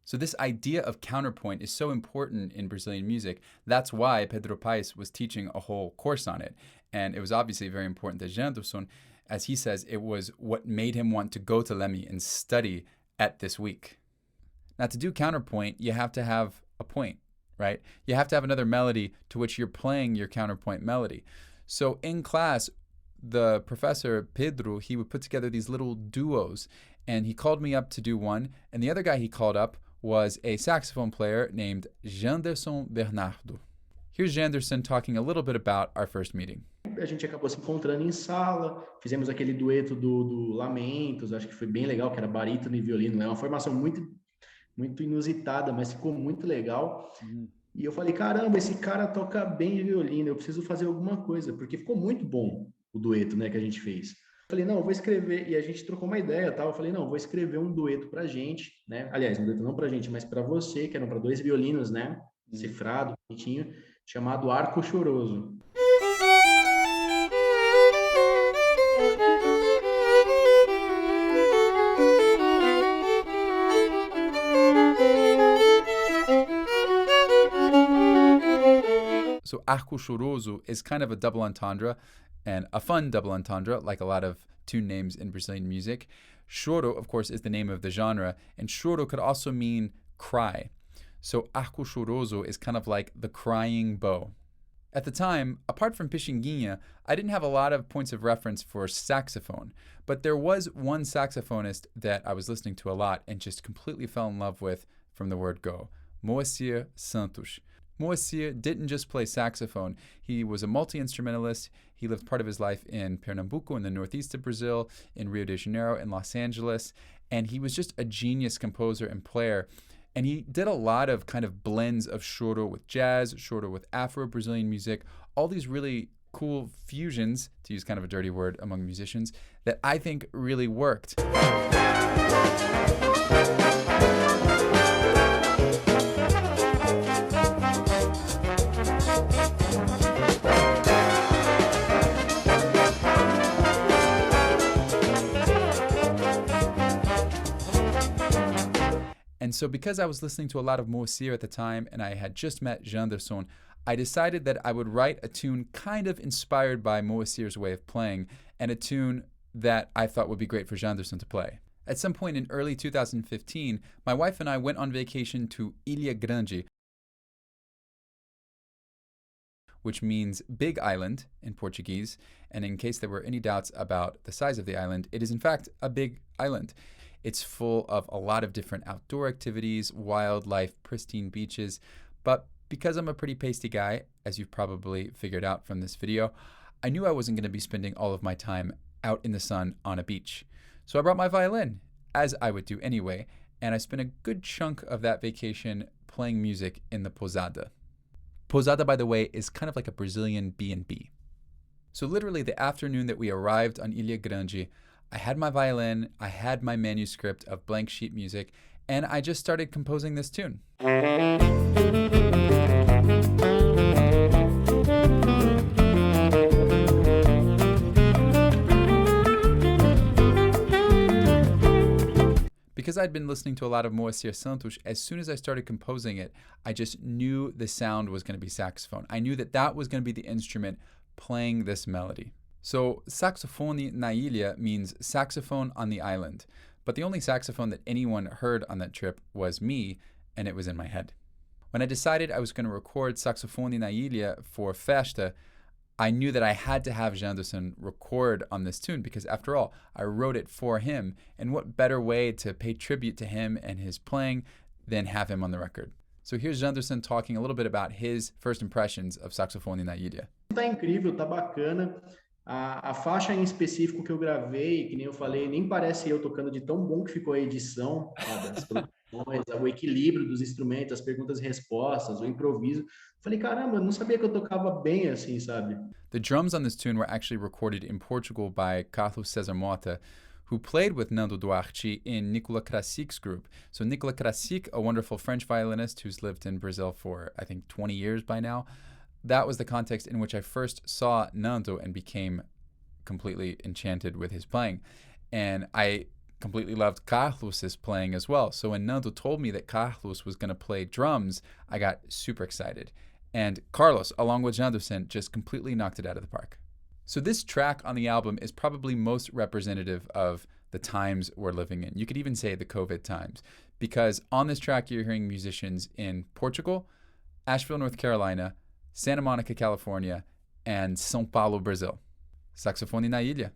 So this idea of counterpoint is so important in Brazilian music. That's why Pedro Paes was teaching a whole course on it. And it was obviously very important that Janderson, as he says, it was what made him want to go to Leme and study at this week. Now, to do counterpoint, you have to have a point, right? You have to have another melody to which you're playing your counterpoint melody. So in class, the professor, Pedro, he would put together these little duos, and he called me up to do one. And the other guy he called up was a saxophone player named Janderson Bernardo. Here's Janderson talking a little bit about our first meeting. A gente acabou se encontrando em sala, fizemos aquele dueto do Lamentos, acho que foi bem legal, que era barítono e violino. É uma formação muito inusitada, mas ficou muito legal. E eu falei, caramba, esse cara toca bem violino, eu preciso fazer alguma coisa, porque ficou muito bom o dueto, né, que a gente fez. Falei, não, eu vou escrever, e a gente trocou uma ideia, tá? Eu falei, não, eu vou escrever um dueto pra gente, né? Aliás, um dueto não pra gente, mas pra você, que eram pra 2 violinos, né? Cifrado, bonitinho, chamado Arco Choroso. So Arco Choroso is kind of a double entendre, and a fun double entendre, like a lot of tune names in Brazilian music. Choro, of course, is the name of the genre, and choro could also mean cry. So Arco Choroso is kind of like the crying bow. At the time, apart from Pixinguinha, I didn't have a lot of points of reference for saxophone, but there was one saxophonist that I was listening to a lot and just completely fell in love with from the word go, Moacir Santos. Moacir didn't just play saxophone. He was a multi-instrumentalist. He lived part of his life in Pernambuco in the northeast of Brazil, in Rio de Janeiro, in Los Angeles, and he was just a genius composer and player. And he did a lot of kind of blends of choro with jazz, choro with Afro-Brazilian music, all these really cool fusions, to use kind of a dirty word among musicians, that I think really worked. And so because I was listening to a lot of Moacir at the time and I had just met Janderson, I decided that I would write a tune kind of inspired by Moacir's way of playing and a tune that I thought would be great for Janderson to play. At some point in early 2015, my wife and I went on vacation to Ilha Grande, which means big island in Portuguese. And in case there were any doubts about the size of the island, it is in fact a big island. It's full of a lot of different outdoor activities, wildlife, pristine beaches. But because I'm a pretty pasty guy, as you've probably figured out from this video, I knew I wasn't going to be spending all of my time out in the sun on a beach. So I brought my violin, as I would do anyway, and I spent a good chunk of that vacation playing music in the pousada. Pousada, by the way, is kind of like a Brazilian B&B. So literally the afternoon that we arrived on Ilha Grande, I had my violin, I had my manuscript of blank sheet music, and I just started composing this tune. Because I'd been listening to a lot of Moacir Santos, as soon as I started composing it, I just knew the sound was going to be saxophone. I knew that that was going to be the instrument playing this melody. So Saxofone na Ilha means saxophone on the island. But the only saxophone that anyone heard on that trip was me, and it was in my head. When I decided I was going to record Saxofone na Ilha for Festa, I knew that I had to have Janderson record on this tune because, after all, I wrote it for him. And what better way to pay tribute to him and his playing than have him on the record? So here's Janderson talking a little bit about his first impressions of Saxofone na Ilha. Tá incrível, tá bacana. A faixa em específico que eu gravei, que nem eu falei, nem parece eu tocando de tão bom que ficou a edição, das produções, o equilíbrio dos instrumentos, as perguntas e respostas, o improviso. Falei, caramba, não sabia que eu tocava bem assim, sabe? The drums on this tune were actually recorded in Portugal by Carlos César Mota, who played with Nando Duarte in Nicolas Krassik's group. So Nicolas Krassik, a wonderful French violinist who's lived in Brazil for, I think, 20 years by now. That was the context in which I first saw Nando and became completely enchanted with his playing. And I completely loved Carlos's playing as well. So when Nando told me that Carlos was going to play drums, I got super excited. And Carlos, along with Janderson, just completely knocked it out of the park. So this track on the album is probably most representative of the times we're living in. You could even say the COVID times, because on this track you're hearing musicians in Portugal, Asheville, North Carolina, Santa Monica, California, and São Paulo, Brazil. Saxofone na Ilha.